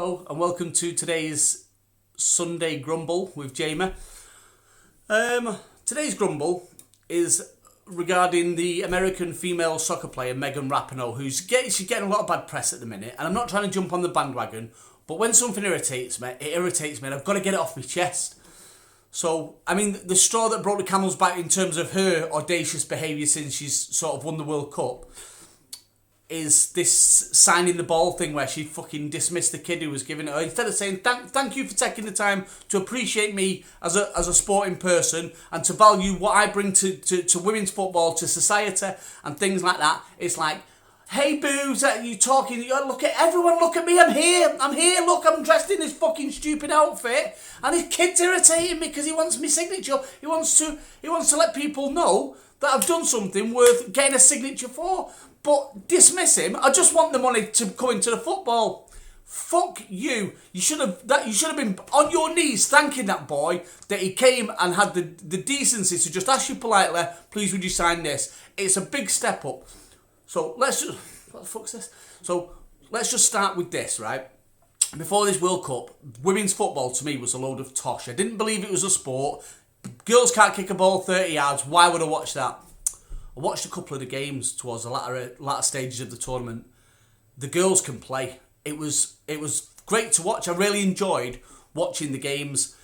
Hello and welcome to today's Sunday Grumble with Jamie. Today's Grumble is regarding the American female soccer player Megan Rapinoe, she's getting a lot of bad press at the minute, and I'm not trying to jump on the bandwagon, but when something irritates me, and I've got to get it off my chest. So, I mean, the straw that broke the camel's back in terms of her audacious behaviour since she's sort of won the World Cup is this signing the ball thing where she fucking dismissed the kid who was giving it her. Instead of saying, thank you for taking the time to appreciate me as a sporting person and to value what I bring to women's football, to society and things like that, it's like, hey boos, you talking, look at everyone, look at me, I'm here, look, I'm dressed in this fucking stupid outfit and this kid's irritating me because he wants my signature. He wants to let people know that I've done something worth getting a signature for. But dismiss him. I just want the money to go into the football. Fuck you. You should have been on your knees thanking that boy that he came and had the decency to just ask you politely, please would you sign this? It's a big step up. So let's just what the fuck's this? So let's just start with this, right? Before this World Cup, women's football to me was a load of tosh. I didn't believe it was a sport. Girls can't kick a ball 30 yards. Why would I watch that? I watched a couple of the games towards the latter stages of the tournament. The girls can play. It was great to watch. I really enjoyed watching the games.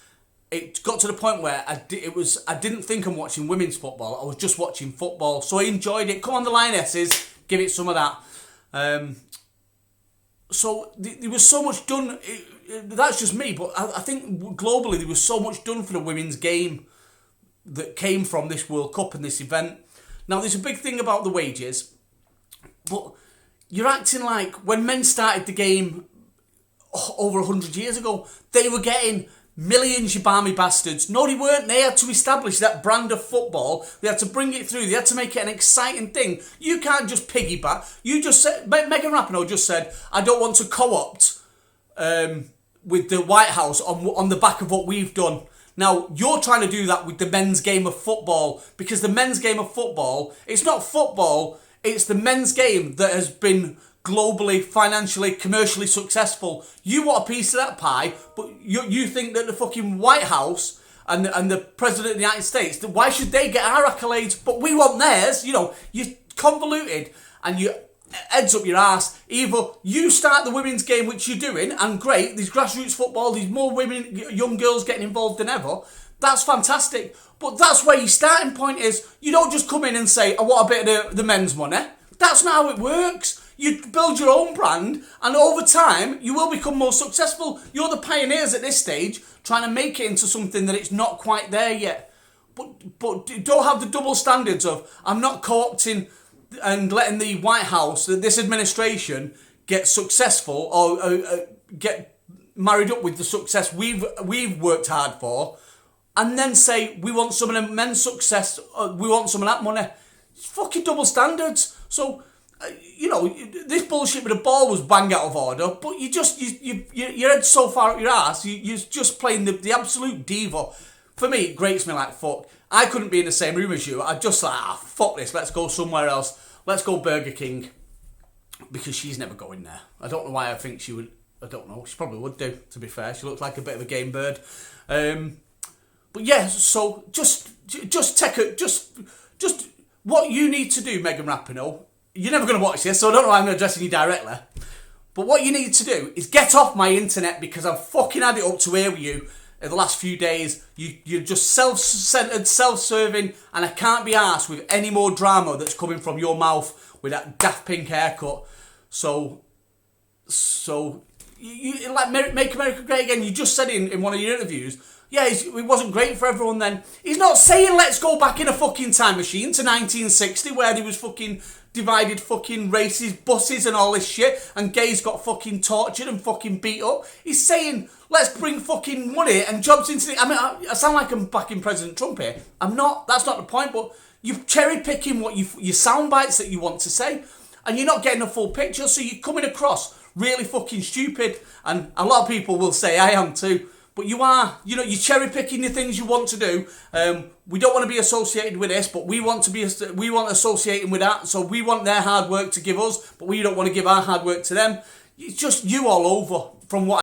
It got to the point where I didn't think I'm watching women's football. I was just watching football. So I enjoyed it. Come on, the Lionesses, give it some of that. So there was so much done. That's just me, but I think globally there was so much done for the women's game that came from this World Cup and this event. Now, there's a big thing about the wages, but you're acting like when men started the game over 100 years ago, they were getting millions, you barmy bastards. No, they weren't. They had to establish that brand of football. They had to bring it through. They had to make it an exciting thing. You can't just piggyback. You just said, Megan Rapinoe just said, I don't want to co-opt with the White House on the back of what we've done. Now, you're trying to do that with the men's game of football, because the men's game of football, it's not football, it's the men's game that has been globally, financially, commercially successful. You want a piece of that pie, but you think that the fucking White House and the President of the United States, why should they get our accolades, but we want theirs? You know, you're convoluted and you heads up your ass. Either you start the women's game, which you're doing, and great, there's grassroots football, there's more women, young girls getting involved than ever. That's fantastic. But that's where your starting point is. You don't just come in and say, I want a bit of the men's money. That's not how it works. You build your own brand, and over time, you will become more successful. You're the pioneers at this stage, trying to make it into something that it's not quite there yet. But don't have the double standards of, I'm not co-opting and letting the White House, this administration, get successful or get married up with the success we've worked hard for, and then say we want some of the men's success, we want some of that money. It's fucking double standards. So, this bullshit with the ball was bang out of order, but your head's so far up your ass, you're just playing the absolute diva. For me, it grates me like fuck. I couldn't be in the same room as you. I'd just like, fuck this, let's go somewhere else. Let's go Burger King. Because she's never going there. I don't know why I think she would. I don't know. She probably would do, to be fair. She looks like a bit of a game bird. But yeah, so just what you need to do, Megan Rapinoe. You're never going to watch this, so I don't know why I'm addressing you directly. But what you need to do is get off my internet, because I've fucking had it up to here with you in the last few days. You're just self-centered, self-serving, and I can't be arsed with any more drama that's coming from your mouth with that Daft Pink haircut. So you like Make America Great Again. You just said in one of your interviews, yeah, it wasn't great for everyone then. He's not saying let's go back in a fucking time machine to 1960 where there was fucking divided fucking races, buses and all this shit, and gays got fucking tortured and fucking beat up. He's saying let's bring fucking money and jobs into the... I mean, I sound like I'm backing President Trump here. I'm not. That's not the point, but you're cherry picking what your sound bites that you want to say, and you're not getting a full picture, so you're coming across really fucking stupid, and a lot of people will say I am too. But you are, you're cherry picking the things you want to do. We don't want to be associated with this, but we want associating with that. So we want their hard work to give us, but we don't want to give our hard work to them. It's just you all over from what